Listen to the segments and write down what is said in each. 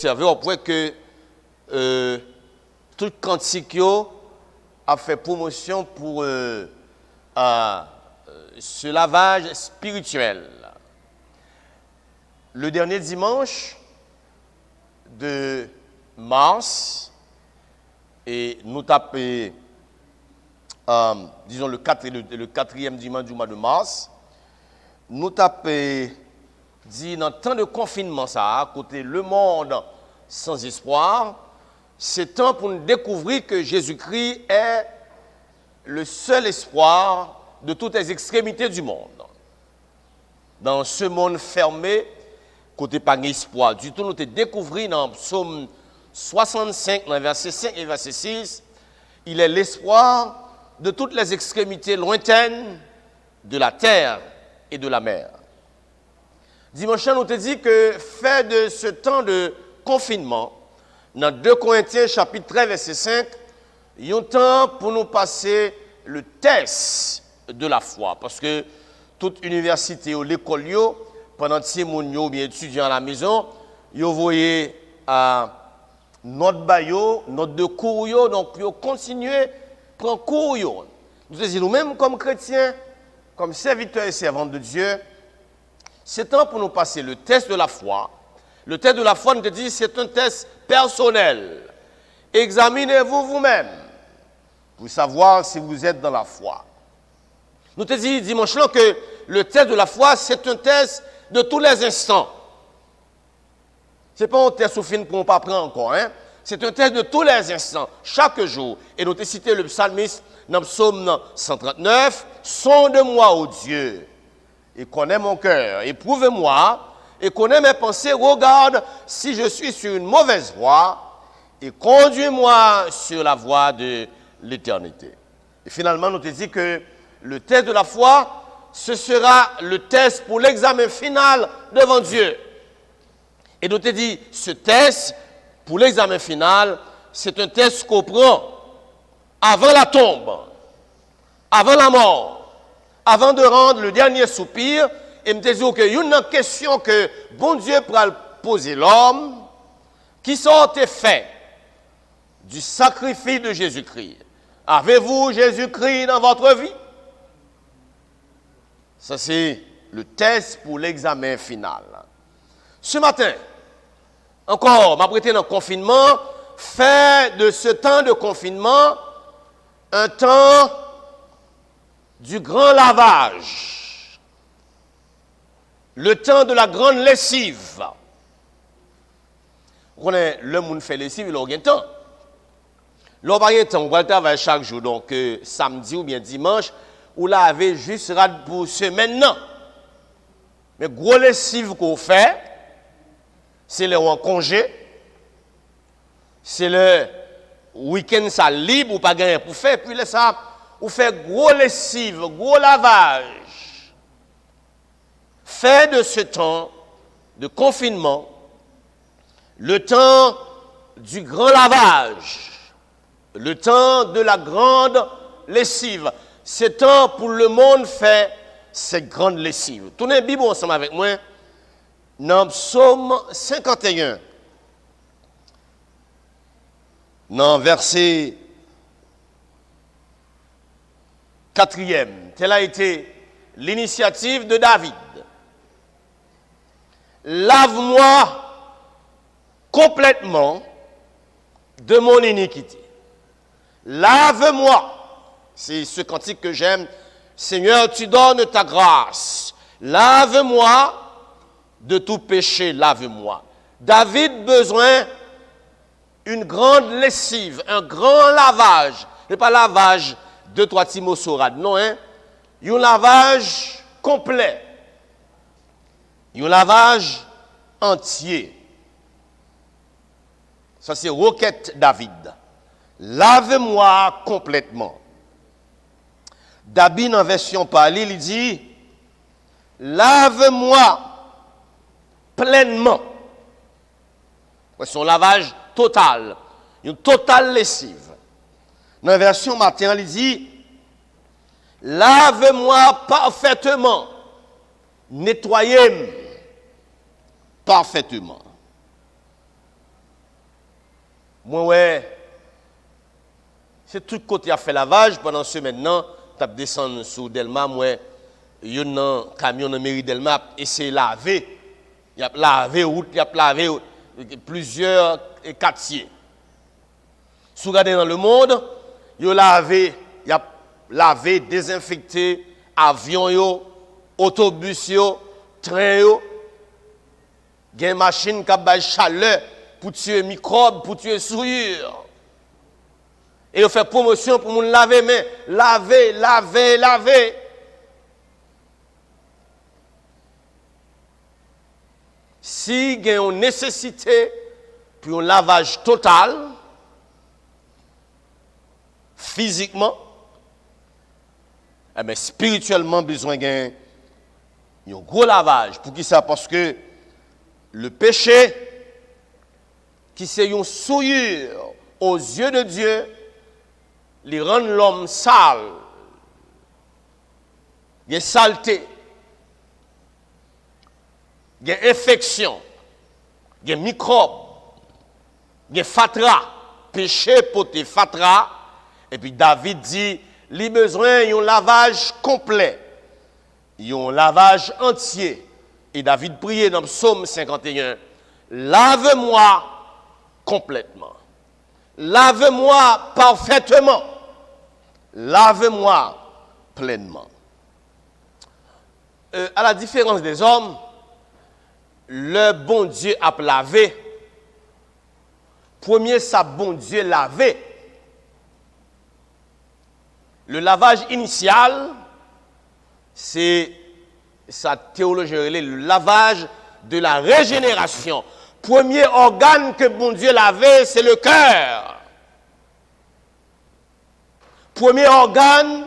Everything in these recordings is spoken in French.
observé au point que tout cantique a fait promotion pour ce lavage spirituel. Le dernier dimanche de mars, et nous tapons, disons le quatrième dimanche du mois de mars, nous tapons dit dans le temps de confinement, ça, à côté le monde sans espoir, c'est temps pour nous découvrir que Jésus-Christ est le seul espoir de toutes les extrémités du monde. Dans ce monde fermé, côté pas d'espoir du tout, nous te découvrir dans Psaume 65, dans verset 5 et verset 6, il est l'espoir de toutes les extrémités lointaines de la terre et de la mer. Dimanche, nous te dit que fait de ce temps de confinement, dans 2 Corinthiens chapitre 13, verset 5, il y a un temps pour nous passer le test de la foi. Parce que toute université ou l'école, pendant ces mounions ou bien étudiants à la maison, vous voyez notre baillot, notre de cours, donc vous continuez à prendre cours. Nous te dit nous-mêmes comme chrétiens, comme serviteurs et servantes de Dieu, c'est temps pour nous passer le test de la foi. Le test de la foi, nous te dit, c'est un test personnel. Examinez-vous vous-même pour savoir si vous êtes dans la foi. Nous te dit dimanche là que le test de la foi, c'est un test de tous les instants. Ce n'est pas un test au fin pour ne pas prendre encore. C'est un test de tous les instants, chaque jour. Et nous te cité le psalmiste dans le psaume 139, « Sonde-moi, ô Dieu, et connais mon cœur, éprouve-moi, et connais mes pensées, regarde si je suis sur une mauvaise voie, et conduis-moi sur la voie de l'éternité. » Et finalement, nous te dit que le test de la foi, ce sera le test pour l'examen final devant Dieu. Et nous te dit, ce test pour l'examen final, c'est un test qu'on prend avant la tombe, avant la mort, avant de rendre le dernier soupir, et me dire qu'il y a une question que bon Dieu pourra poser l'homme, qui sont fait du sacrifice de Jésus-Christ. Avez-vous Jésus-Christ dans votre vie? Ça, c'est le test pour l'examen final. Ce matin, encore, m'apprêter dans le confinement, fait de ce temps de confinement un temps du grand lavage, le temps de la grande lessive. Vous connaissez, le monde fait lessive, il a aucun temps. L'on n'a pas temps, on va travailler chaque jour, donc samedi ou bien dimanche, ou laver juste pour semaine, non. Mais gros lessive qu'on fait, c'est le en congé, c'est le week-end ça libre ou pas gagner pour faire, puis là ça, ou fait gros lessive, gros lavage. Fait de ce temps de confinement, le temps du grand lavage, le temps de la grande lessive. C'est temps pour le monde faire cette grande lessive. Tournez la Bible ensemble avec moi dans Psaume 51, dans verset 4e. Telle a été l'initiative de David. Lave-moi complètement de mon iniquité. Lave-moi. C'est ce cantique que j'aime. Seigneur, tu donnes ta grâce. Lave-moi de tout péché, lave-moi. David besoin une grande lessive, un grand lavage. Ce n'est pas lavage de 3 timosorades, non, un lavage complet. Un lavage entier. Ça, c'est requête David. Lave-moi complètement. David, en version parlée, il dit, lave-moi pleinement. C'est un lavage total, une totale lessive. Dans la version matin, il dit, lave-moi parfaitement, nettoyez-moi parfaitement. Moi, ouais, c'est tout côté a fait lavage pendant ce maintenant, tu as descendu sous Delma, moi, il y a un camion dans la mairie Delma, et c'est lavé. Il y a lavé route, il y a lavé plusieurs quartiers. Si vous regardez dans le monde, il y a lavé, désinfecté, avions, autobus, trains, il y a une machine qui a chaleur pour tuer microbes, pour tuer souillure. Et on fait promotion pour nous laver, mais laver. Si il y a une nécessité pour un lavage total, physiquement, eh bien, spirituellement, besoin d'un gros lavage. Pour qui ça? Parce que le péché, qui c'est une souillure aux yeux de Dieu, les rend l'homme sale. Il y a saleté. Il y a infection. Il y a microbes. Il y a fatra. Péché poté fatra. Et puis David dit, il a besoin d'un lavage complet. Il y a un lavage entier. Et David priait dans le psaume 51. Lave-moi complètement. Lave-moi parfaitement. Lave-moi pleinement. À la différence des hommes, le bon Dieu a lavé. Premier, ça bon Dieu lavé. Le lavage initial, c'est sa théologie, le lavage de la régénération. Premier organe que bon Dieu lavait, c'est le cœur. Premier organe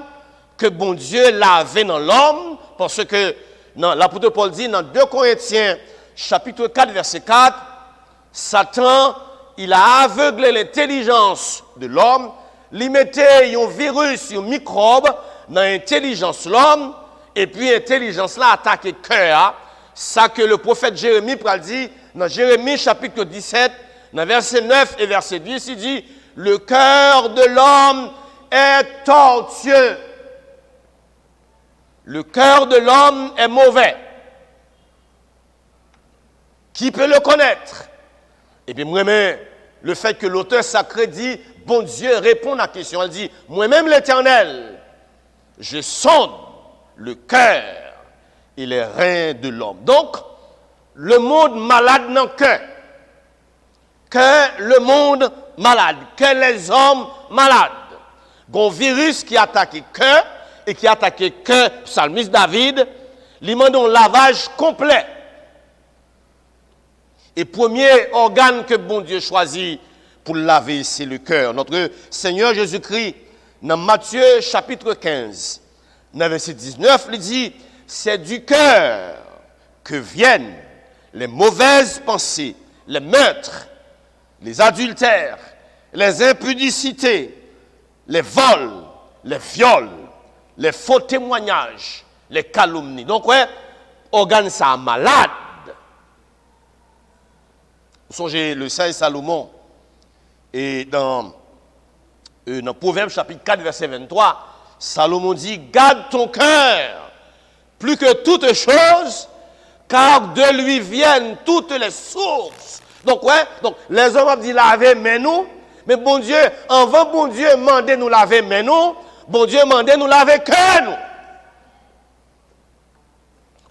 que bon Dieu lavait dans l'homme, parce que l'apôtre Paul dit dans 2 Corinthiens, chapitre 4, verset 4, Satan, il a aveuglé l'intelligence de l'homme, il mettait un virus, un microbe dans l'intelligence de l'homme, et puis l'intelligence là attaque le cœur. Ça que le prophète Jérémie dit dans Jérémie chapitre 17, dans verset 9 et verset 10, il dit, le cœur de l'homme est tortueux. Le cœur de l'homme est mauvais. Qui peut le connaître? Et puis moi-même, le fait que l'auteur sacré dit, bon Dieu répond à la question. Elle dit, moi-même l'Éternel, je sonde le cœur et les reins de l'homme. Donc, le monde malade non que le monde malade, que les hommes malades. Un virus qui attaque le cœur et qui attaque le cœur, psalmiste David, lui demande un lavage complet. Et premier organe que bon Dieu choisit pour laver, c'est le cœur. Notre Seigneur Jésus-Christ, dans Matthieu chapitre 15, dans verset 19, il dit, c'est du cœur que viennent les mauvaises pensées, les meurtres, les adultères, les impudicités, les vols, les viols, les faux témoignages, les calomnies. Donc, ouais, organe ça malade. Vous songez le Saint Salomon, et dans Proverbe chapitre 4, verset 23, Salomon dit, garde ton cœur plus que toute chose, car de lui viennent toutes les sources. Donc, ouais, donc les hommes ont dit laver, mais nous, mais bon Dieu, avant bon Dieu mandait nous laver, mais nous, bon Dieu mandait nous laver que nous.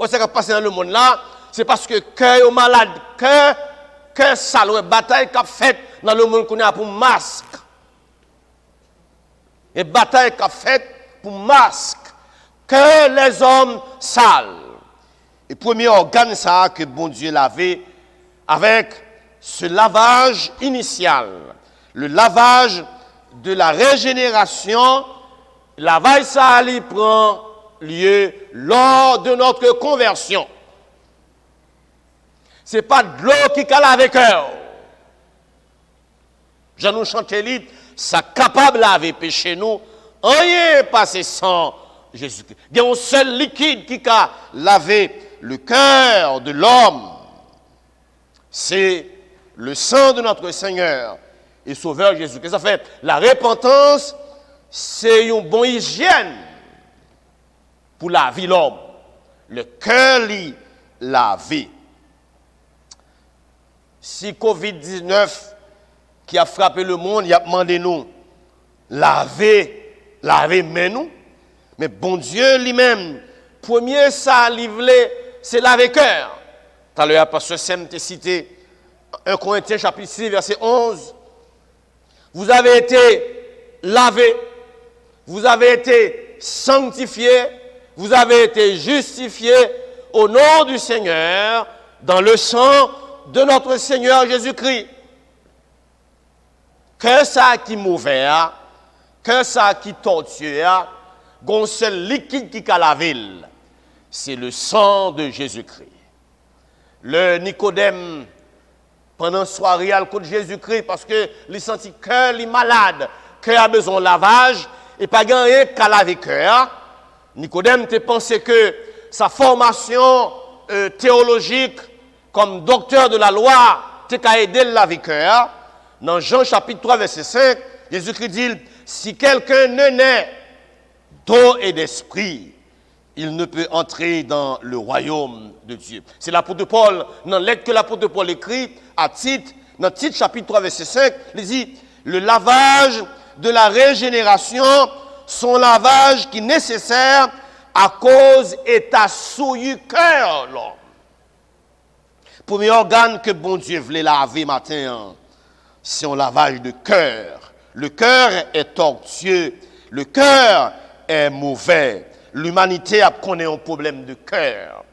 Ce qui passe dans le monde là, c'est parce que cœur est malade, cœur sale, bataille qu'a fait dans le monde qu'on a pour masque. Et bataille qu'a fait pour masque. Que les hommes sales. Et premier organe ça que bon Dieu lavait avec ce lavage initial. Le lavage de la régénération. Lavage ça il prend lieu lors de notre conversion. Ce n'est pas de l'eau qui a lavé le cœur. Je nous chante l'île, ça capable de laver péché nous. Rien passé sans Jésus-Christ. Il y a un seul liquide qui a lavé le cœur de l'homme. C'est le sang de notre Seigneur et Sauveur Jésus-Christ. Ça fait, la repentance, c'est une bonne hygiène pour la vie l'homme. Le cœur lit la vie. Si COVID-19 qui a frappé le monde, il a demandé nous laver mais nous. Mais bon Dieu lui-même, premier ça livré, c'est laver cœur. Tout à l'heure, pasteur Sem t'a cité 1 Corinthiens chapitre 6, verset 11. Vous avez été lavés, vous avez été sanctifiés, vous avez été justifiés au nom du Seigneur dans le sang de notre Seigneur Jésus-Christ. Que ça qui mauvais, que ça qui tortue, gon seul liquide qui a la ville, c'est le sang de Jésus-Christ. Le Nicodème, pendant soirée, à côté de Jésus-Christ, parce que il sentit que les malades, que a besoin de lavage, et pas rien qu'à laver cœur. Nicodème te pensé que sa formation théologique comme docteur de la loi t'a aidé à laver cœur. Dans Jean chapitre 3, verset 5, Jésus-Christ dit, si quelqu'un ne naît d'eau et d'esprit, il ne peut entrer dans le royaume de Dieu. C'est l'apôtre Paul, dans la lettre que l'apôtre Paul écrit à Tite, dans Tite chapitre 3, verset 5, il dit, le lavage de la régénération, son lavage qui est nécessaire à cause est à souiller cœur, l'homme. Premier organe que bon Dieu voulait laver matin, c'est un lavage de cœur. Le cœur est tortueux, le cœur est mauvais. L'humanité a connu un problème de cœur.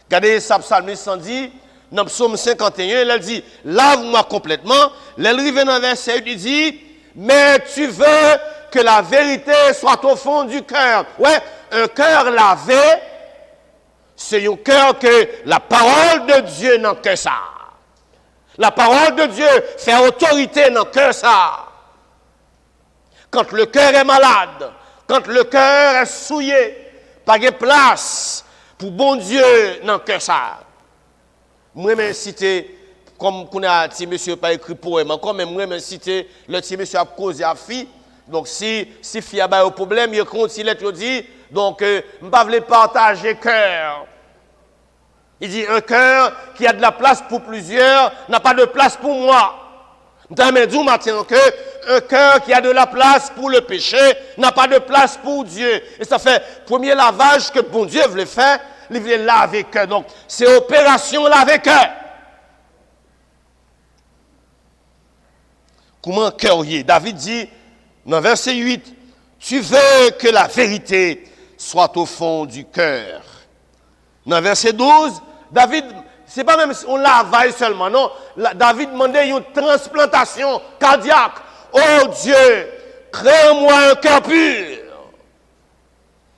Regardez, ça psalmiste dit, dans Psaume 51, elle dit, lave-moi complètement. Elle arrive dans le verset, il dit, mais tu veux que la vérité soit au fond du cœur. Ouais, un cœur lavé, c'est un cœur que la parole de Dieu n'a que ça. La parole de Dieu fait autorité dans que ça. Quand le cœur est malade, quand le cœur est souillé, pas de place pour bon Dieu dans que ça. Moi, je cité, comme on a dit, monsieur pas écrit poème, encore même, moi, je cité, le petit monsieur a causé à fille. Donc, si fille a un problème, il continue à dire, donc, je ne veux pas partager cœur. Il dit, un cœur qui a de la place pour plusieurs n'a pas de place pour moi. Je dis matin que un cœur qui a de la place pour le péché n'a pas de place pour Dieu. Et ça fait premier lavage que bon Dieu voulait faire, il voulait laver cœur. Donc, c'est opération laver cœur. Comment cœur y est? David dit, dans verset 8, tu veux que la vérité soit au fond du cœur. Dans verset 12, David, c'est pas même on lavaille seulement, non. David demandait une transplantation cardiaque. Oh Dieu, crée en moi un cœur pur.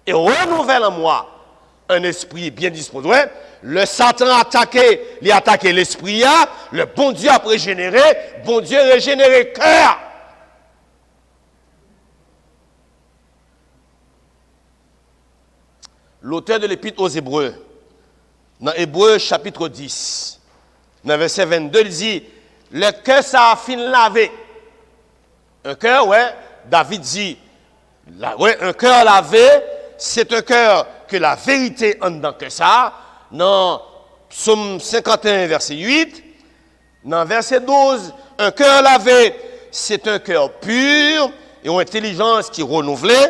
Et renouvelle en moi un esprit bien disposé. Ouais, le Satan a attaqué, il a attaqué l'esprit, le bon Dieu a régénéré, bon Dieu a régénéré le cœur. L'auteur de l'épître aux Hébreux, dans Hébreux chapitre 10, dans verset 22, il dit, le cœur ça a fini lavé. Un cœur, ouais, David dit, ouais, un cœur lavé, c'est un cœur que la vérité en dedans que ça. Dans Psaume 51, verset 8, dans verset 12, un cœur lavé, c'est un cœur pur et une intelligence qui est renouvelée.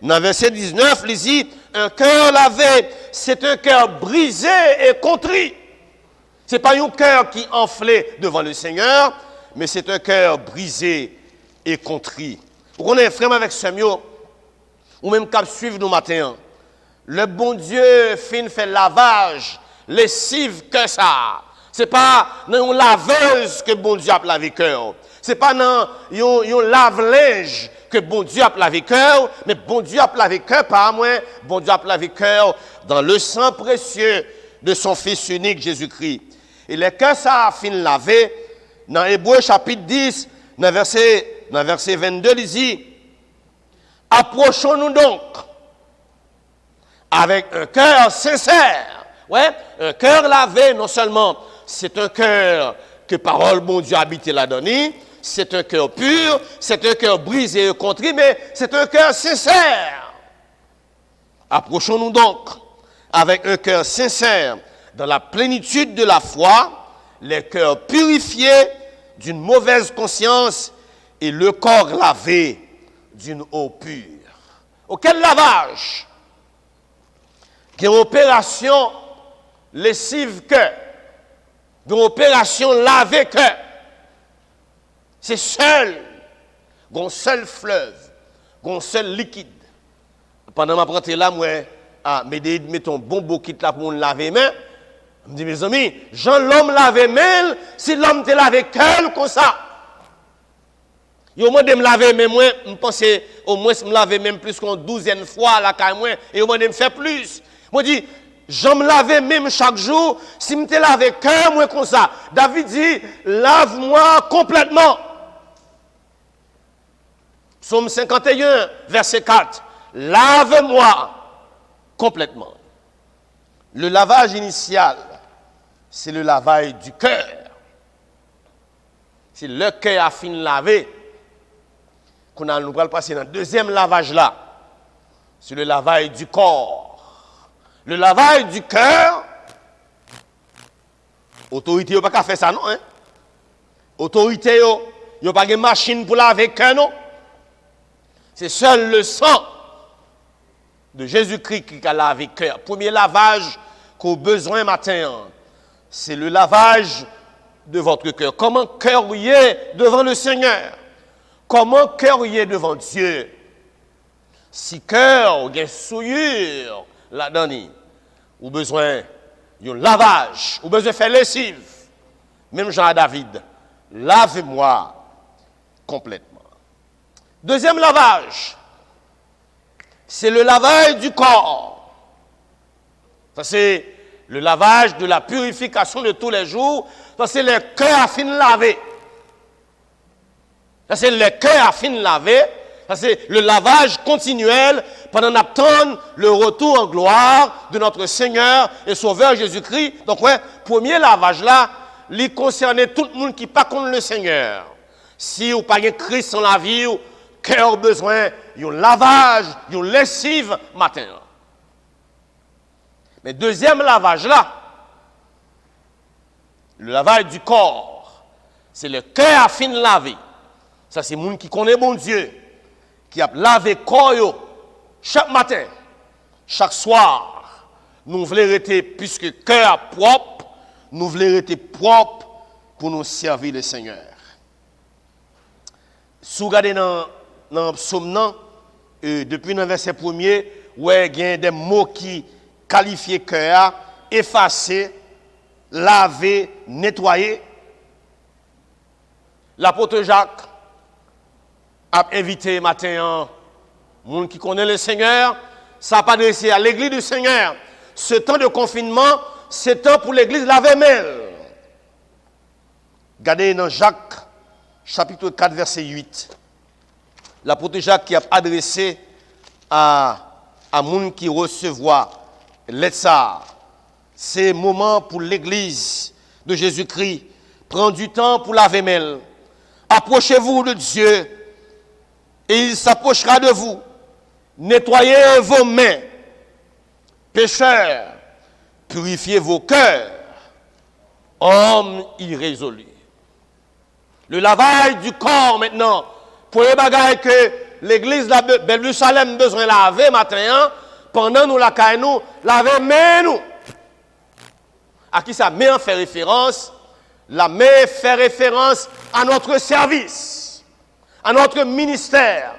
Dans verset 19, il dit, un cœur lavé, c'est un cœur brisé et contrit. Ce n'est pas un cœur qui enflé devant le Seigneur, mais c'est un cœur brisé et contrit. Vous connaissez, frère avec Samuel, ou même cap suivre nos matins. Le bon Dieu fait lavage, lessive que ça. Ce n'est pas dans une laveuse que bon Dieu a lavé le cœur. Ce n'est pas dans un lave-linge que bon Dieu a lavé le cœur, mais bon Dieu a lavé le cœur par moi, bon Dieu a lavé le cœur dans le sang précieux de son Fils unique Jésus-Christ. Et le cœur ça a fini lavé, dans Hébreux chapitre 10, dans verset 22, il dit, approchons-nous donc avec un cœur sincère. Ouais, un cœur lavé, non seulement c'est un cœur que parole bon Dieu a habité là-dedans, c'est un cœur pur, c'est un cœur brisé et contrit, mais c'est un cœur sincère. Approchons-nous donc avec un cœur sincère, dans la plénitude de la foi, les cœurs purifiés d'une mauvaise conscience et le corps lavé d'une eau pure. Auquel lavage? Qui est une opération lessive cœur, une opération laver cœur. C'est seul, un seul fleuve, un seul liquide. Pendant ma prête là, moi, mettons bon bouquet là pour me laver les mains. Je me dis, mes amis, Jean l'homme lave les mains, si l'homme te lave cœur comme ça. Et au moins de me laver mais moi, je pense au moins me laver même plus qu'une 12e fois la caille moi et au moins de me faire plus. Moi dis je me lave même chaque jour si me te laver cœur moi comme ça. David dit lave-moi complètement. Psaume 51 verset 4. Lave-moi complètement. Le lavage initial, c'est le lavage du cœur. C'est le cœur à fin lavé. Qu'on a nous passer dans le deuxième lavage là, c'est le lavage du corps. Le lavage du cœur, autorité n'a pas qu'à faire ça non hein. Autorité n'a pas de machine pour laver le cœur non. C'est seul le sang de Jésus-Christ qui a lavé le cœur. Premier lavage qu'on a besoin matin, c'est le lavage de votre cœur. Comment cœur est devant le Seigneur? Comment cœur est devant Dieu? Si cœur est souillure là-dedans, ou besoin d'un lavage, ou besoin de faire lessive. Même Jean à David, lavez-moi complètement. Deuxième lavage, c'est le lavage du corps. Ça c'est le lavage de la purification de tous les jours. Ça c'est le cœur à fin lavé. Ça, c'est le cœur à fin lavé. Ça, c'est le lavage continuel pendant d'attendre le retour en gloire de notre Seigneur et Sauveur Jésus-Christ. Donc, ouais, premier lavage là, il concernait tout le monde qui n'est pas contre le Seigneur. Si vous n'avez pas Christ dans la vie, vous cœur besoin d'un lavage, d'une lessive matin. Mais deuxième lavage là, le lavage du corps, c'est le cœur à fin lavé. Ça, c'est les gens qui connaissent bon Dieu, qui a lavé le corps chaque matin, chaque soir. Nous voulons rester, puisque le cœur propre, nous voulons rester propre pour nous servir le Seigneur. Si vous regardez dans le psaume, depuis le verset 1er, où il y a des mots qui qualifient le cœur, effacer, laver, nettoyer. L'apôtre Jacques a invité matin les gens qui connaissent le Seigneur, ça pas adressé à l'église du Seigneur. Ce temps de confinement, c'est temps pour l'église laver main. Regardez dans Jacques, chapitre 4, verset 8. L'apôtre Jacques qui a adressé à gens qui recevoir ça. C'est moment pour l'église de Jésus-Christ. Prends du temps pour laver main. Approchez-vous de Dieu et il s'approchera de vous. Nettoyez vos mains. Pécheurs, purifiez vos cœurs. Hommes irrésolus. Le lavage du corps maintenant. Pour les bagailles que l'église de Belle-Salem a besoin de laver matin, pendant nous la caille nous, laver mains nous. À qui ça met en fait référence? La main fait référence à notre service, à notre ministère.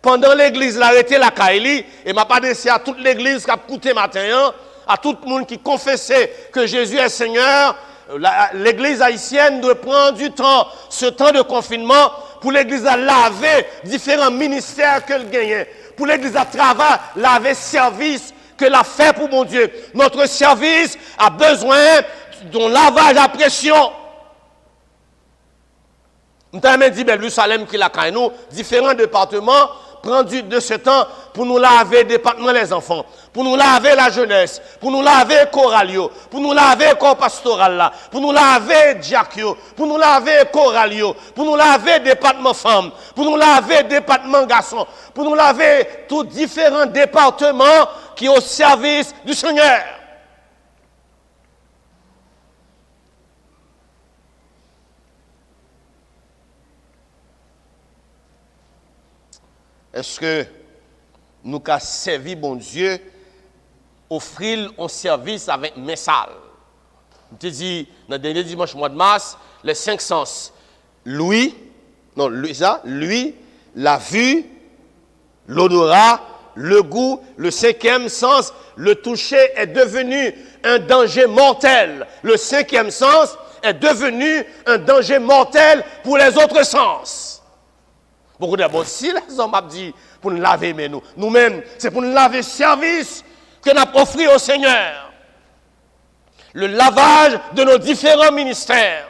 Pendant l'église, l'arrêté la Kaili, et m'a pas adressé à toute l'église qui a écouté matin, à tout le monde qui confessait que Jésus est Seigneur. L'église haïtienne doit prendre du temps, ce temps de confinement, pour l'église à laver différents ministères qu'elle gagne. Pour l'église à travailler, laver service que l'a fait pour mon Dieu. Notre service a besoin d'un lavage à pression. Nous avons dit, Belle-Salem qui l'a caille nous, différents départements, prendre de ce temps pour nous laver département les enfants, pour nous laver la jeunesse, pour nous laver choralio, pour nous laver corps pastoral là, pour nous laver diacrio, pour nous laver choralio, pour nous laver département femmes, pour nous laver département garçons, pour nous laver tous différents départements qui sont au service du Seigneur. Est-ce que nous avons servi bon Dieu, offrir un service avec mes salles? Je te dis, dans le dernier dimanche mois de mars, les 5 sens. Lui, la vue, l'odorat, le goût, le 5e sens, le toucher est devenu un danger mortel. Le 5e sens est devenu un danger mortel pour les autres sens. Beaucoup d'abord, si les hommes ont dit pour nous laver, mais nous-mêmes, c'est pour nous laver service que nous avons offert au Seigneur. Le lavage de nos différents ministères.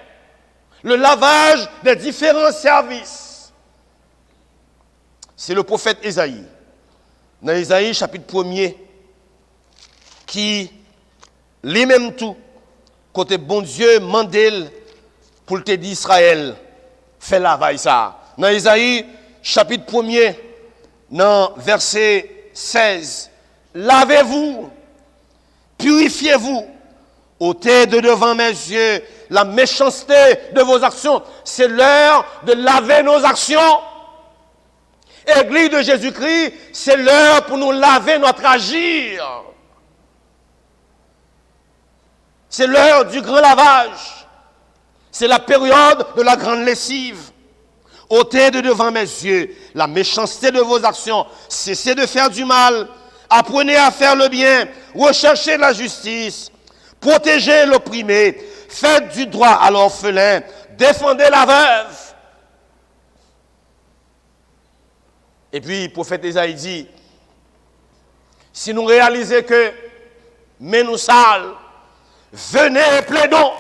Le lavage des différents services. C'est le prophète Ésaïe. Dans Ésaïe, chapitre 1er, qui lui-même tout, côté bon Dieu, mandel pour te dire Israël, fait lavage ça. Dans Ésaïe, chapitre 1er, dans verset 16, lavez-vous, purifiez-vous, ôtez de devant mes yeux la méchanceté de vos actions. C'est l'heure de laver nos actions. Église de Jésus-Christ, c'est l'heure pour nous laver notre agir. C'est l'heure du grand lavage. C'est la période de la grande lessive. Ôtez de devant mes yeux la méchanceté de vos actions. Cessez de faire du mal. Apprenez à faire le bien. Recherchez la justice. Protégez l'opprimé. Faites du droit à l'orphelin. Défendez la veuve. Et puis, le prophète Ésaïe dit, si nous réalisons que mais nous sales, venez et plaidons.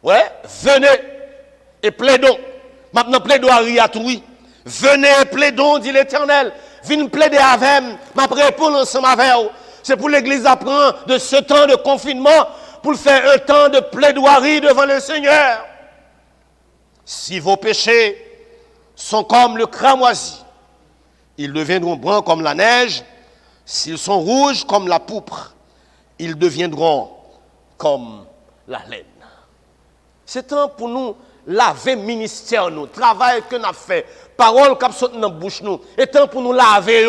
Ouais, venez et plaidons. Maintenant, plaidoirie à tout, oui. Venez et plaidons, dit l'Éternel. Venez plaider avec moi, ma réponse ensemble avec vous. C'est pour l'Église apprendre de ce temps de confinement pour faire un temps de plaidoirie devant le Seigneur. Si vos péchés sont comme le cramoisi, ils deviendront bruns comme la neige. S'ils sont rouges comme la pourpre, ils deviendront comme la laine. C'est temps pour nous laver ministère, nous, travail que nous avons fait, parole qui sont dans la bouche, nous, c'est temps pour nous laver,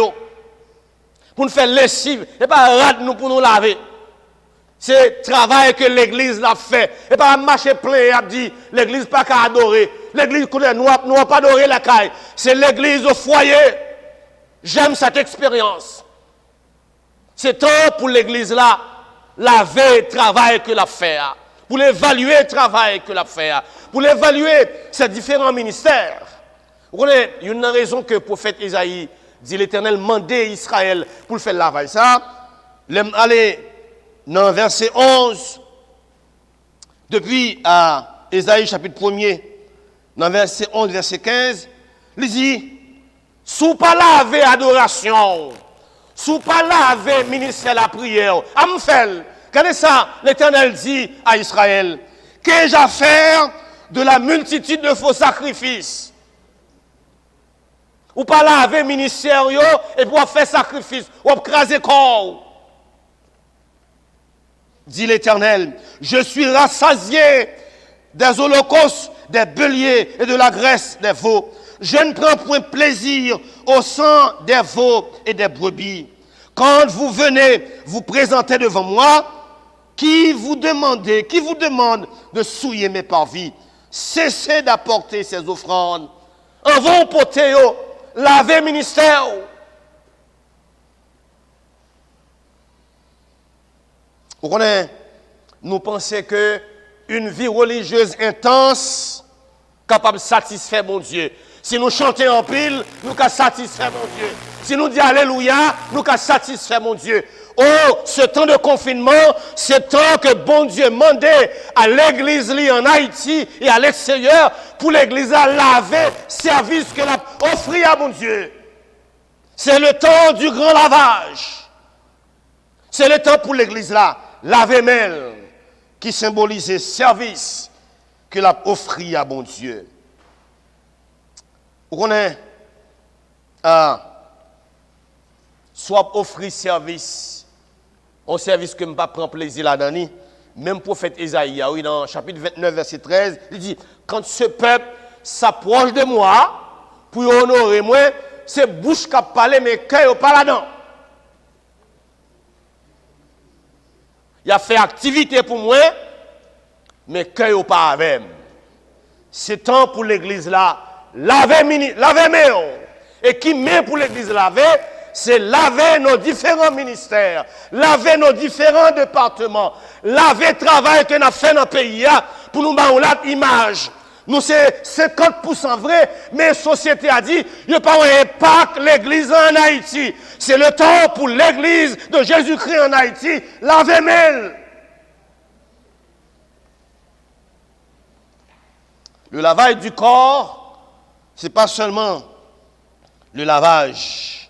pour nous faire lessive, et pas rad nous pour nous laver. C'est travail que l'église l'a fait, et pas marcher plein et a dit, l'église pas qu'à adorer, l'église nous n'a pas adoré la caille, c'est l'église au foyer. J'aime cette expérience. C'est temps pour l'église là, laver le travail que l'a fait, pour l'évaluer le travail que l'a fait, pour l'évaluer ces différents ministères. Vous connaissez, il y a une raison que le prophète Ésaïe dit l'Éternel mandait Israël pour faire le travail. Ça, allez dans verset 11, depuis à Ésaïe chapitre 1er, dans verset 11, verset 15, il dit, sous pas laver adoration, sous pas laver ministère la prière, Amfel, regardez ça, l'Éternel dit à Israël, qu'ai-je à faire de la multitude de faux sacrifices? Ou pas laver ministère et pour faire sacrifice, ou craser corps. Dit l'Éternel, je suis rassasié des holocaustes, des béliers et de la graisse des veaux. Je ne prends point plaisir au sang des veaux et des brebis. Quand vous venez vous présenter devant moi, qui vous demande de souiller mes parvis, cessez d'apporter ces offrandes. En vont porter, laver ministère. Vous connaissez, nous pensons que une vie religieuse intense capable de satisfaire mon Dieu. Si nous chantons en pile, nous pouvons satisfaire mon Dieu. Si nous disons Alléluia, nous pouvons satisfaire mon Dieu. Oh, ce temps de confinement, c'est temps que bon Dieu mandait à l'église en Haïti et à l'extérieur pour l'église à laver service que l'a offert à mon Dieu. C'est le temps du grand lavage. C'est le temps pour l'église là, laver mêle, qui symbolise service que l'a offert à bon Dieu. Vous connaissez, soit offrir service, un service que je ne prends pas plaisir là-dedans. Même prophète Isaïe, oui, dans chapitre 29, verset 13, il dit, quand ce peuple s'approche de moi, pour honorer moi, c'est bouche qui a parlé, mais cœur n'est pas là-dedans. Il a fait activité pour moi, mais cœur n'est pas avec. C'est temps pour l'église là, laver maison. Et qui met pour l'église laver, c'est laver nos différents ministères, laver nos différents départements, laver le travail que nous avons fait dans le pays pour nous donner une image. Nous, c'est 50% vrai, mais la société a dit, il n'y a pas un impact l'église en Haïti. C'est le temps pour l'église de Jésus-Christ en Haïti, laver mêle. Le lavage du corps, ce n'est pas seulement le lavage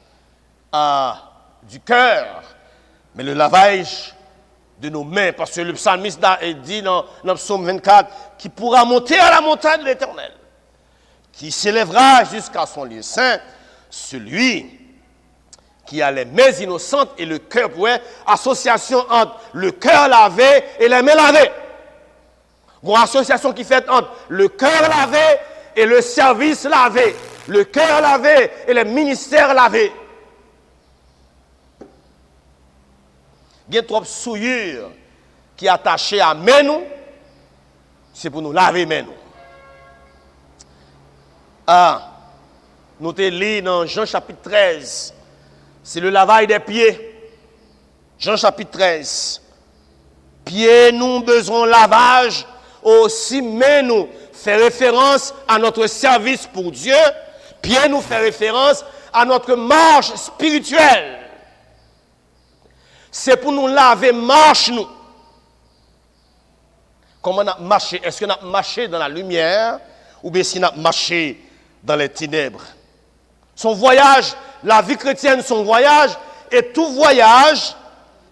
du cœur, mais le lavage de nos mains. Parce que le psalmiste dit dans le psaume 24, qui pourra monter à la montagne de l'Éternel, qui s'élèvera jusqu'à son lieu saint, celui qui a les mains innocentes et le cœur pur, association entre le cœur lavé et les mains lavées. Une association qui fait entre le cœur lavé et le service lavé, le cœur lavé et les ministères lavés. Il y a trop de souillure qui est attachée à main nous, c'est pour nous laver main nous. Nous te lis dans Jean chapitre 13, c'est le lavage des pieds. Jean chapitre 13. Pieds nous besoin de lavage, aussi main nous fait référence à notre service pour Dieu. Pieds nous fait référence à notre marche spirituelle. C'est pour nous laver marche nous. Comment on a marché? Est-ce qu'on a marché dans la lumière ou bien si on a marché dans les ténèbres? Son voyage, la vie chrétienne, son voyage, et tout voyage,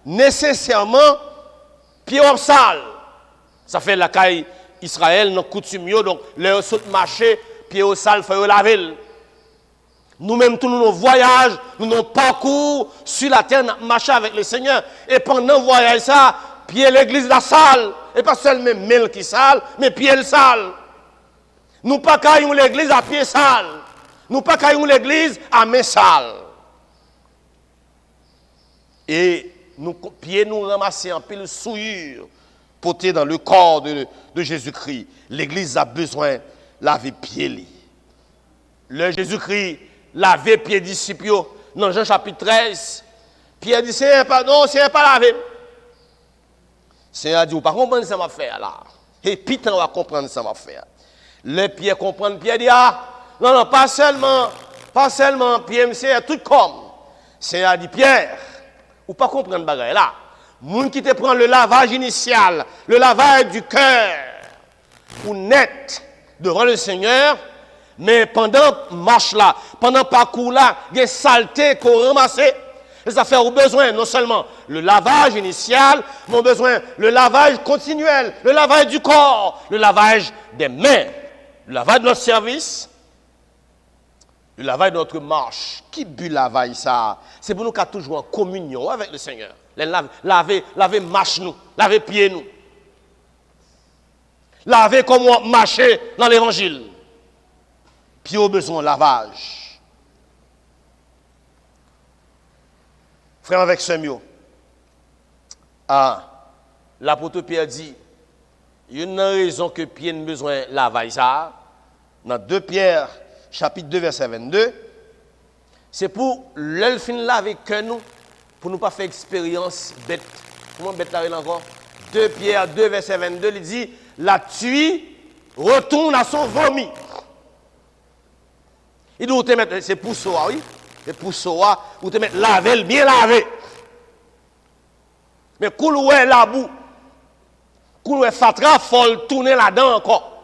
nécessairement, pied au sale. Ça fait la caille Israël, nos coutumes, donc les autres marcher, pied au sale, il faut laver. Nous-mêmes, tous nos voyages, nos parcours sur la terre, nous marchons avec le Seigneur. Et pendant le voyage, ça, pied l'église la salle. Et pas seulement mêle qui sale, mais pied le sale. Nous pas caillons l'église à pied sale. Nous pas caillons l'église à main sale. Et nous pieds nous ramasser en pile souillure portée dans le corps de Jésus-Christ. L'église a besoin de laver pieds. Le Jésus-Christ laver pieds disciples dans Jean chapitre 13. Pierre dit Seigneur pas laver. Seigneur a dit, vous ne comprenez pas ce que ça va faire là. Et puis, on va comprendre ce que ça va faire. Le Pierre comprend, Pierre dit, non, pas seulement, Pierre, monsieur, tout comme. Seigneur a dit, Pierre, ou pas comprendre bagaille là. Moun qui te prend le lavage initial, le lavage du cœur, ou net devant le Seigneur, mais pendant marche là, pendant parcours là, il y a saleté qu'on ramasse. Les affaires ont besoin non seulement le lavage initial, mais ont besoin le lavage continuel, le lavage du corps, le lavage des mains, le lavage de notre service, le lavage de notre marche. Qui but lavage ça? C'est pour nous qui sommes toujours en communion avec le Seigneur. Laver marche nous, laver pied nous. Laver comme on marchait dans l'évangile. Puis au besoin de lavage. Frère avec Samuel, l'apôtre Pierre dit, il y a une raison que Pierre a besoin de lavage ça. Dans 2 Pierre, chapitre 2, verset 22, c'est pour l'elfin laver que nous, pour ne pas faire expérience bête. Comment bête laver encore? 2 Pierre 2, verset 22, il dit, la tuile retourne à son vomi. Il doit te mettre, c'est pour ça, oui. Et pour ça, vous te mettre laver, bien lavé. Mais couloué la boue, couloué fatra, faut tourner là-dedans encore.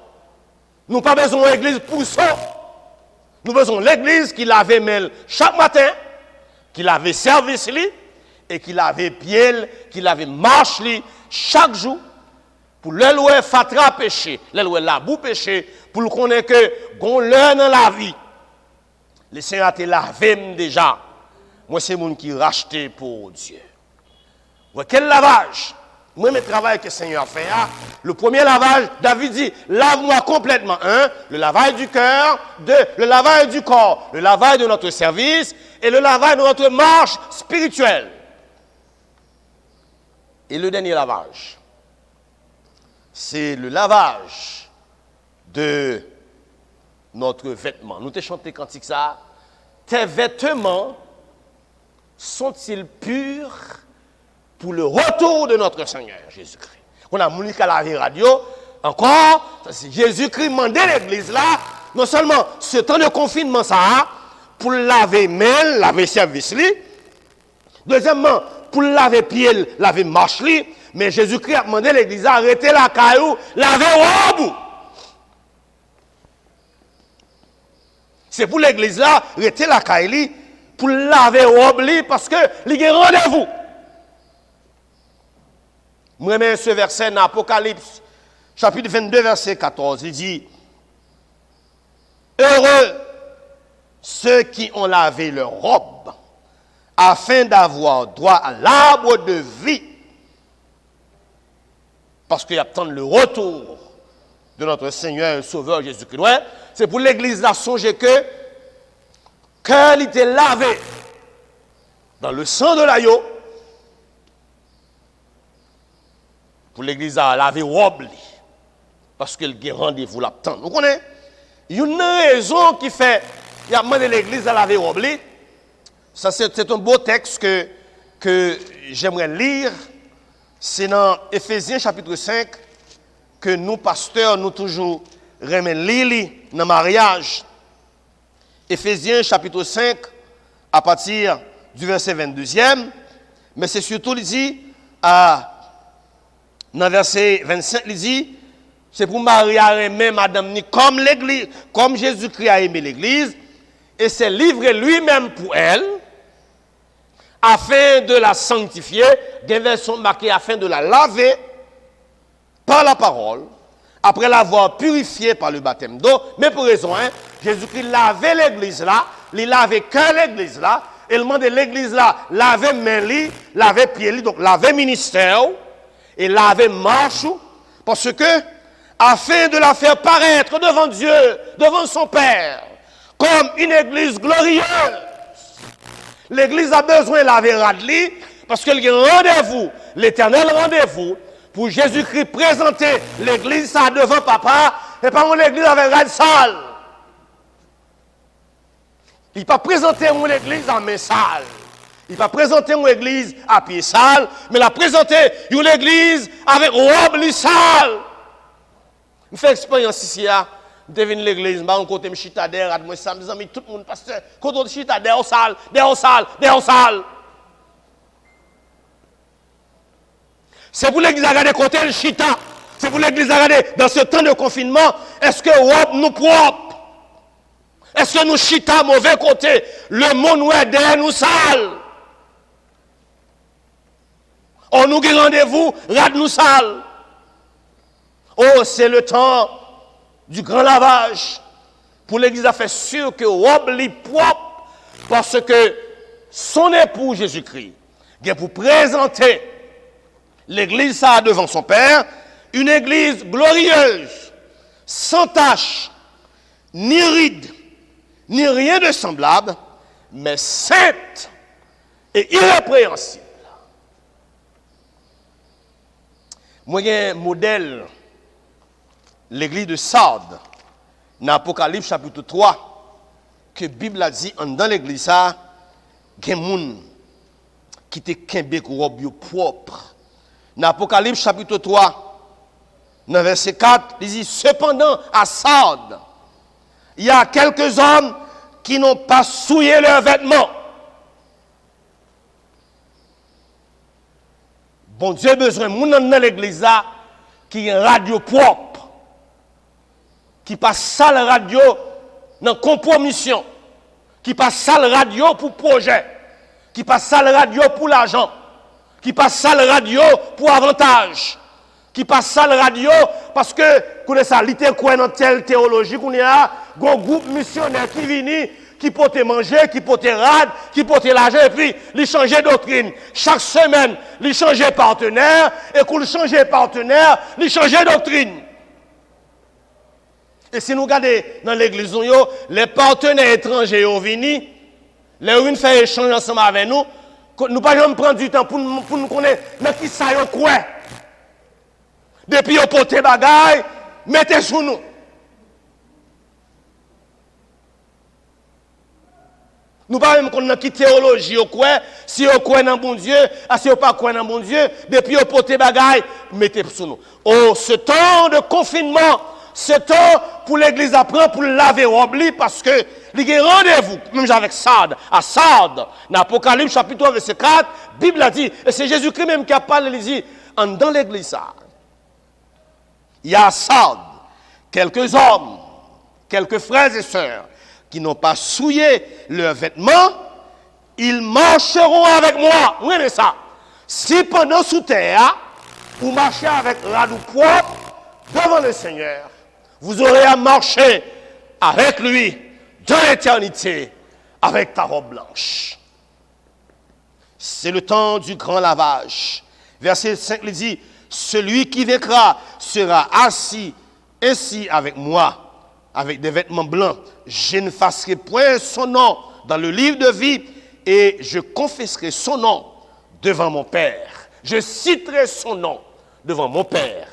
Nous pas besoin de l'église pour ça. Nous besoin de l'église qui lave mêle chaque matin, qui lavait service li, et qui lavait pied, qui lavait marche li, chaque jour, pour le louer fatra péché, le louer la boue péché, pour le connaître que, gon l'heure dans la vie, le Seigneur a été lavé déjà. Moi, c'est mon qui racheté pour Dieu. Ouais, quel lavage? Moi, le travail que le Seigneur a fait, le premier lavage, David dit, lave-moi complètement. Un, le lavage du cœur. Deux, le lavage du corps. Le lavage de notre service et le lavage de notre marche spirituelle. Et le dernier lavage, c'est le lavage de notre vêtement. Nous t'ai chanté cantique ça. Tes vêtements sont-ils purs pour le retour de notre Seigneur Jésus-Christ? On a Monique à la radio, encore, Jésus-Christ mandait l'église là, non seulement ce temps de confinement ça, pour laver main, laver service li, deuxièmement, pour laver pied, laver marche li, mais Jésus-Christ a demandé l'église à arrêter la caillou, laver robe. C'est pour l'église là, arrêter la caillou, pour laver robe li, parce que il y a rendez-vous. Moi, je ce verset dans Apocalypse, chapitre 22, verset 14. Il dit, heureux ceux qui ont lavé leur robe, afin d'avoir droit à l'arbre de vie. Parce qu'ils attendent le retour de notre Seigneur et Sauveur Jésus-Christ. Ouais, c'est pour l'église là, songer que cœur était lavé dans le sang de l'agneau. Pour l'église à laver robe parce qu'elle a rendez-vous là-dedans. Vous connaissez? Il y a une raison qui fait il y a demandé l'église à laver robe. Ça c'est un beau texte que j'aimerais lire. C'est dans Éphésiens chapitre 5 que nous pasteurs nous toujours remen lire dans le mariage. Éphésiens chapitre 5 à partir du verset 22e, mais c'est surtout il dit dans le verset 25, il dit, c'est pour Marie à aimer Madame ni comme l'église, comme Jésus-Christ a aimé l'église, et s'est livré lui-même pour elle, afin de la sanctifier, des versions marquées afin de la laver par la parole, après l'avoir purifiée par le baptême d'eau, mais pour raison, Jésus-Christ lavait l'église là, il lavait que l'église là, et il demandait l'église là, laver main li, laver pied li, donc laver ministère, et laver marche, parce que, afin de la faire paraître devant Dieu, devant son Père, comme une église glorieuse. L'église a besoin de laver radli, parce qu'il y a un rendez-vous, l'éternel rendez-vous, pour Jésus-Christ présenter l'église ça devant papa, et pas mon église avec rad sale. Il ne pas présenter mon église en main sale. Il va présenter une église à pied sale, mais il a présenté une église avec robe sale. Je fais expérience ici, je devine l'église, je côté chita derrière, moi ça mes amis tout le monde pasteur, côté chita derrière sale, derrière sale, derrière sale. C'est pour l'église à regarder côté le chita. C'est pour l'église à regarder dans ce temps de confinement, est-ce que robe nous propre? Est-ce que nous chita mauvais côté? Le monde nous est derrière nous sale. On nous a rendez-vous, rade nous sale. Oh, c'est le temps du grand lavage. Pour l'église à faire sûr que robe li propre, parce que son époux Jésus-Christ, il pour présenter l'église ça devant son Père, une église glorieuse, sans tache, ni ride, ni rien de semblable, mais sainte et irrépréhensible. Moi, j'ai un modèle, l'église de Sardes, dans Apocalypse chapitre 3, que la Bible a dit, dans l'église, il y a des gens qui te kembe robe propre. Dans Apocalypse chapitre 3, dans verset 4, il dit, cependant, à Sardes, il y a quelques hommes qui n'ont pas souillé leurs vêtements. Bon Dieu a besoin de gens dans l'église là qui ont radio propre, qui passe sale radio dans compromission, qui passe sale radio pour projet. qui passe ça le radio pour l'argent, qui passe ça le radio pour avantage, qui passe ça le radio parce que, connaissez ça, l'ité quoi dans telle théologie qu'on est là, un groupe missionnaire qui vient, qui peut te manger, qui peut te rad, qui peut te l'argent, et puis, il change de doctrine. Chaque semaine, il change de partenaire, et quand il change de partenaire, il change de doctrine. Et si nous regardons dans l'église, les partenaires étrangers sont venus, les uns font échange ensemble avec nous, nous ne pouvons pas prendre du temps pour nous connaître, mais qui ça y quoi? Depuis qu'on porte des bagailles, mettez sous nous. Nous ne pouvons pas connaître qui théologie ou quoi, si on croit dans bon Dieu, si on pas croit dans bon Dieu, depuis qu'on porte des bagailles, mettez sous nous. Oh, ce temps de confinement, ce temps pour l'église apprend pour laver l'oubli parce que il y a rendez-vous, même avec Sardes, à Sardes, dans l'Apocalypse chapitre 3, verset 4, la Bible a dit, et c'est Jésus-Christ même qui a parlé, il dit, dans l'église, il y a à Sardes quelques hommes, quelques frères et sœurs qui n'ont pas souillé leurs vêtements, ils marcheront avec moi. Oui, mais ça, si pendant sous terre, vous marchez avec radou propre devant le Seigneur, vous aurez à marcher avec lui dans l'éternité avec ta robe blanche. C'est le temps du grand lavage. Verset 5 il dit, celui qui vaincra sera assis ainsi avec moi, avec des vêtements blancs. Je ne n'effacerai point son nom dans le livre de vie et je confesserai son nom devant mon Père. Je citerai son nom devant mon Père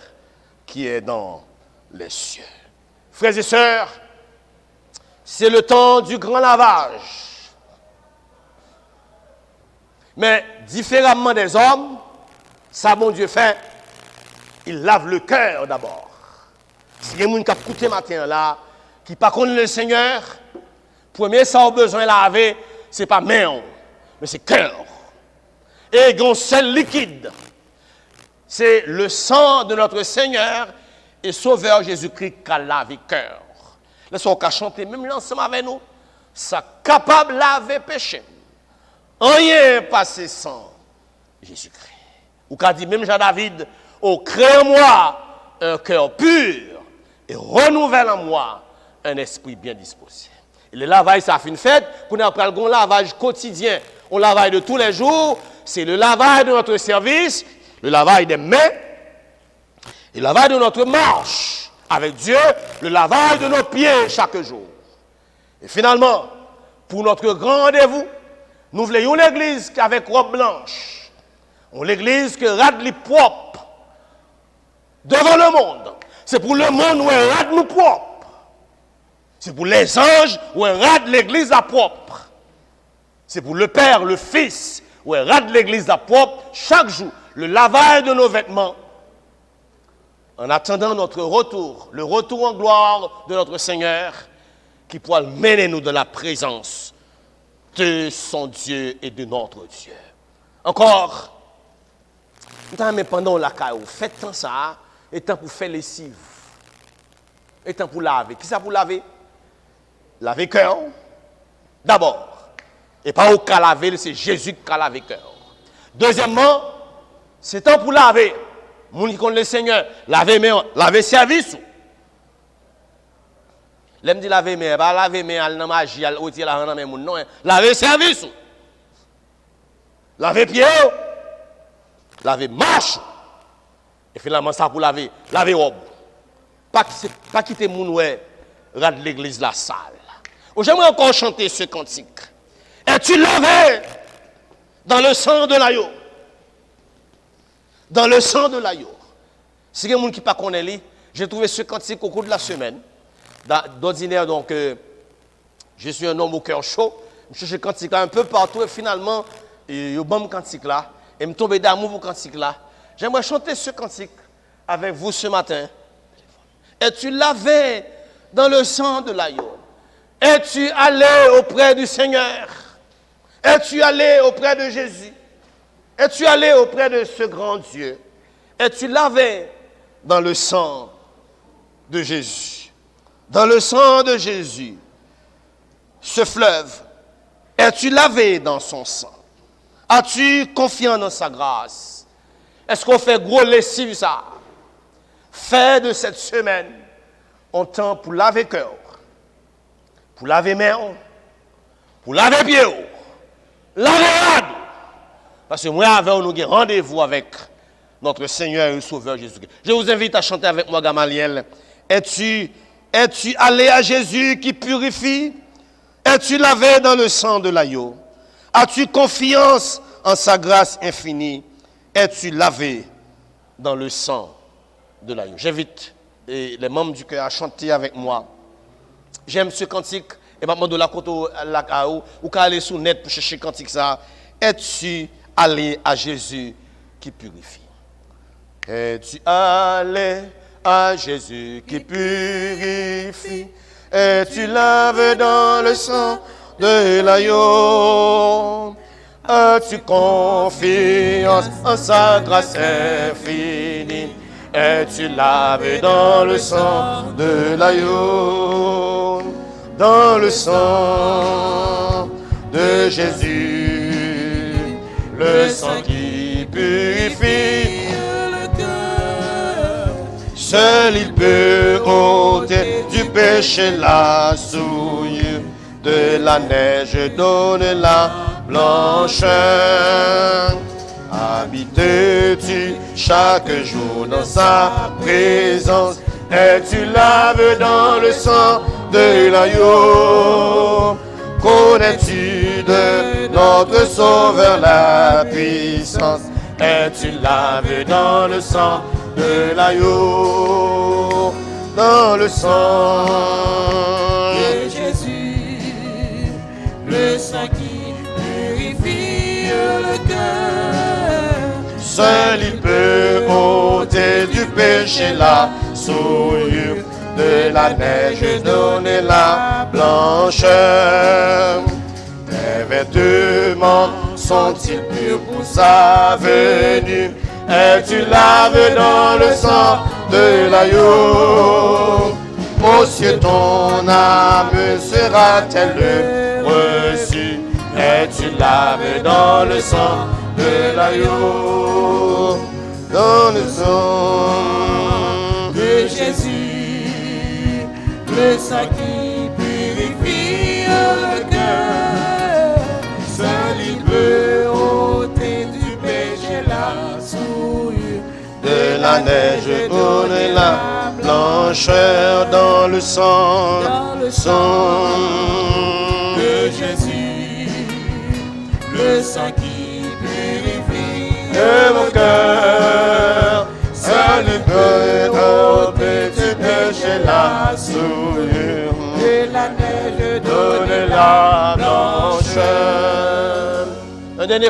qui est dans les cieux. Frères et sœurs, c'est le temps du grand lavage. Mais différemment des hommes, ça, bon Dieu fait, il lave le cœur d'abord. Si il y a des gens qui ont écouté matin là, qui ne connaissent pas le Seigneur, premier ça a besoin de laver, ce n'est pas main, mais c'est cœur. Et il y a un seul liquide. C'est le sang de notre Seigneur et Sauveur Jésus-Christ qui a lavé le cœur. Laissons qu'on chanter même ensemble avec nous. Ça capable de laver péché. Rien passé sans Jésus-Christ. Ou qu'a dit même Jean-David, oh, crée en moi un cœur pur et renouvelle en moi un esprit bien disposé. Et le lavage, ça fait une fête. Qu'on a pris un lavage quotidien, un lavage de tous les jours. C'est le lavage de notre service, le lavage des mains, le lavage de notre marche avec Dieu, le lavage de nos pieds chaque jour. Et finalement, pour notre grand rendez-vous, nous voulons une église avec robe blanche. Une église qui rade les propres devant le monde. C'est pour le monde où elle rade nous propres. C'est pour les anges où elle rade l'église à propre. C'est pour le Père, le Fils, où elle rade l'église à propre chaque jour. Le lavage de nos vêtements. En attendant notre retour, le retour en gloire de notre Seigneur, qui pourra mener nous dans la présence de son Dieu et de notre Dieu. Encore, mais pendant la caille, faites tant ça, et temps pour faire lessive, et temps pour laver. Qui ça pour laver? Laver cœur, d'abord. Et pas au cas laver, c'est Jésus qui a lavé cœur. Deuxièmement, c'est temps pour laver. Moun qui connaît le Seigneur, laver service. L'aime dit laver mais pas laver mais al nan magie al oti la nan men moun non, laver service. Laver pied, laver marche. Et finalement ça pour laver robe. Pas quitter moun ouais rad l'église la salle. J'aimerais encore chanter ce cantique. Es-tu lavé dans le sang de l'agneau? Dans le sang de l'agneau. Si il y a des gens qui ne connaissent pas, j'ai trouvé ce cantique au cours de la semaine. D'ordinaire, donc, je suis un homme au cœur chaud. Je cherche ce cantique là un peu partout et finalement, il y a un bon cantique là. Et je me tombe d'amour pour ce cantique là. J'aimerais chanter ce cantique avec vous ce matin. Es-tu lavé dans le sang de l'agneau? Es-tu allé auprès du Seigneur? Es-tu allé auprès de Jésus? Es-tu allé auprès de ce grand Dieu? Es-tu lavé dans le sang de Jésus? Dans le sang de Jésus, ce fleuve, es-tu lavé dans son sang? As-tu confiance dans sa grâce? Est-ce qu'on fait gros lessive ça? Fais de cette semaine un temps pour laver cœur, pour laver main, pour laver pied, laver rade. Parce que moi, avec nous avons rendez-vous avec notre Seigneur et Sauveur Jésus-Christ. Je vous invite à chanter avec moi, Gamaliel. Es-tu allé à Jésus qui purifie? Es-tu lavé dans le sang de l'agneau? As-tu confiance en sa grâce infinie? Es-tu lavé dans le sang de l'agneau? J'invite les membres du cœur à chanter avec moi. J'aime ce cantique. Et maintenant, de la côte ou qu'à aller sur net pour chercher cantique ça. Es-tu allé à Jésus qui purifie? Es-tu allé à Jésus qui purifie? Es-tu lavé dans le sang de l'agneau? As-tu confiance en sa grâce infinie? Es-tu lavé dans le sang de l'agneau? Dans le sang de Jésus, le sang qui purifie le cœur. Seul il peut ôter du péché la souillure, de la neige donner la blancheur. Habites-tu chaque jour dans sa présence? Es-tu lavé dans le sang de l'agneau? Connais-tu de notre Sauveur la puissance? Es-tu lavé dans le sang de l'agneau? Dans le sang de Jésus, le sang qui purifie le cœur. Seul il peut ôter du péché la souillure, de la neige donner la blancheur. Tes vêtements sont-ils purs pour sa venue? Es-tu lavé dans le sang de l'agneau? Ô cieux, ton âme sera-t-elle reçue? Es-tu lavé dans le sang de l'agneau? Dans le sang de Jésus, le sang qui purifie le cœur. Seul il peut ôter du péché la souillure, de la neige donner la blancheur. Dans le sang de Jésus, le sang qui purifie mon cœur. Seul il peut ôter du péché la souillure, de la neige donner la blancheur. Un dernier